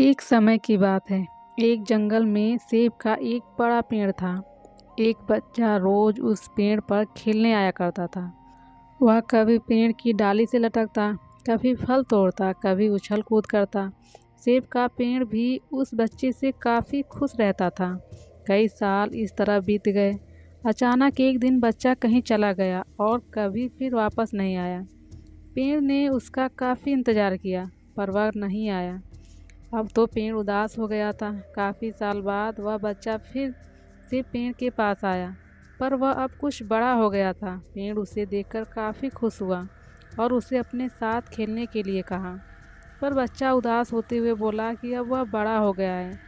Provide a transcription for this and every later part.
एक समय की बात है। एक जंगल में सेब का एक बड़ा पेड़ था। एक बच्चा रोज उस पेड़ पर खेलने आया करता था। वह कभी पेड़ की डाली से लटकता, कभी फल तोड़ता, कभी उछल कूद करता। सेब का पेड़ भी उस बच्चे से काफ़ी खुश रहता था। कई साल इस तरह बीत गए। अचानक एक दिन बच्चा कहीं चला गया और कभी फिर वापस नहीं आया। पेड़ ने उसका काफ़ी इंतज़ार किया, पर वह नहीं आया। अब तो पेड़ उदास हो गया था। काफ़ी साल बाद वह बच्चा फिर से पेड़ के पास आया, पर वह अब कुछ बड़ा हो गया था। पेड़ उसे देखकर काफ़ी खुश हुआ और उसे अपने साथ खेलने के लिए कहा, पर बच्चा उदास होते हुए बोला कि अब वह बड़ा हो गया है,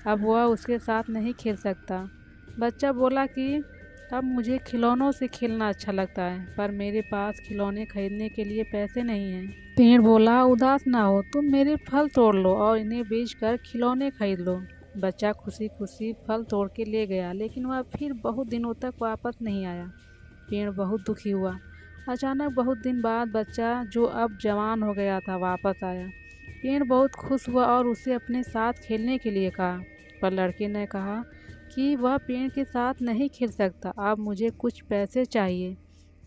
अब वह उसके साथ नहीं खेल सकता। बच्चा बोला कि अब मुझे खिलौनों से खेलना अच्छा लगता है, पर मेरे पास खिलौने खरीदने के लिए पैसे नहीं हैं। पेड़ बोला, उदास ना हो, तुम मेरे फल तोड़ लो और इन्हें बेचकर खिलौने खरीद लो। बच्चा खुशी खुशी फल तोड़ के ले गया, लेकिन वह फिर बहुत दिनों तक वापस नहीं आया। पेड़ बहुत दुखी हुआ। अचानक बहुत दिन बाद बच्चा, जो अब जवान हो गया था, वापस आया। पेड़ बहुत खुश हुआ और उसे अपने साथ खेलने के लिए कहा, पर लड़के ने कहा कि वह पेड़ के साथ नहीं खेल सकता। अब मुझे कुछ पैसे चाहिए,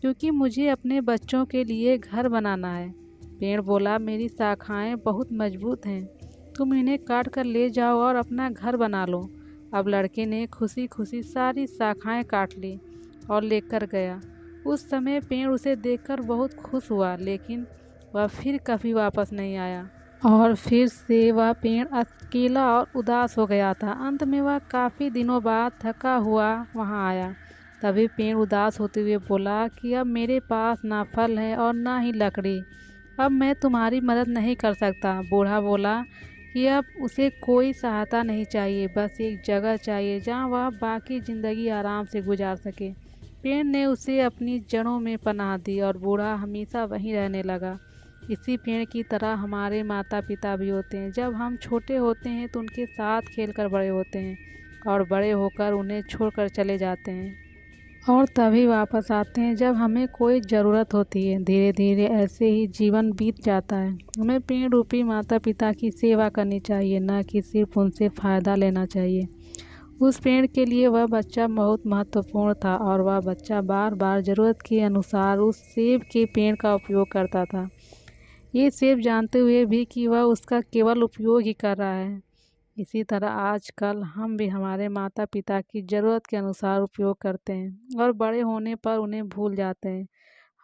क्योंकि मुझे अपने बच्चों के लिए घर बनाना है। पेड़ बोला, मेरी शाखाएं बहुत मजबूत हैं, तुम इन्हें काट कर ले जाओ और अपना घर बना लो। अब लड़के ने खुशी खुशी सारी शाखाएं काट ली और लेकर गया। उस समय पेड़ उसे देखकर बहुत खुश हुआ, लेकिन वह फिर कभी वापस नहीं आया और फिर से वह पेड़ अकेला और उदास हो गया था। अंत में वह काफ़ी दिनों बाद थका हुआ वहाँ आया। तभी पेड़ उदास होते हुए बोला कि अब मेरे पास ना फल है और ना ही लकड़ी, अब मैं तुम्हारी मदद नहीं कर सकता। बूढ़ा बोला कि अब उसे कोई सहायता नहीं चाहिए, बस एक जगह चाहिए जहाँ वह बाकी ज़िंदगी आराम से गुजार सके। पेड़ ने उसे अपनी जड़ों में पनाह दी और बूढ़ा हमेशा वहीं रहने लगा। इसी पेड़ की तरह हमारे माता पिता भी होते हैं। जब हम छोटे होते हैं तो उनके साथ खेलकर बड़े होते हैं, और बड़े होकर उन्हें छोड़कर चले जाते हैं और तभी वापस आते हैं जब हमें कोई ज़रूरत होती है। धीरे धीरे ऐसे ही जीवन बीत जाता है। हमें पेड़ रूपी माता पिता की सेवा करनी चाहिए, न कि सिर्फ उनसे फ़ायदा लेना चाहिए। उस पेड़ के लिए वह बच्चा बहुत महत्वपूर्ण था, और वह बच्चा बार बार ज़रूरत के अनुसार उस सेब के पेड़ का उपयोग करता था, ये सेब जानते हुए भी कि वह उसका केवल उपयोग ही कर रहा है। इसी तरह आजकल हम भी हमारे माता पिता की ज़रूरत के अनुसार उपयोग करते हैं और बड़े होने पर उन्हें भूल जाते हैं।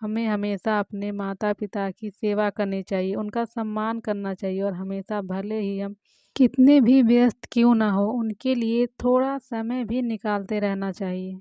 हमें हमेशा अपने माता पिता की सेवा करनी चाहिए, उनका सम्मान करना चाहिए, और हमेशा, भले ही हम कितने भी व्यस्त क्यों ना हो, उनके लिए थोड़ा समय भी निकालते रहना चाहिए।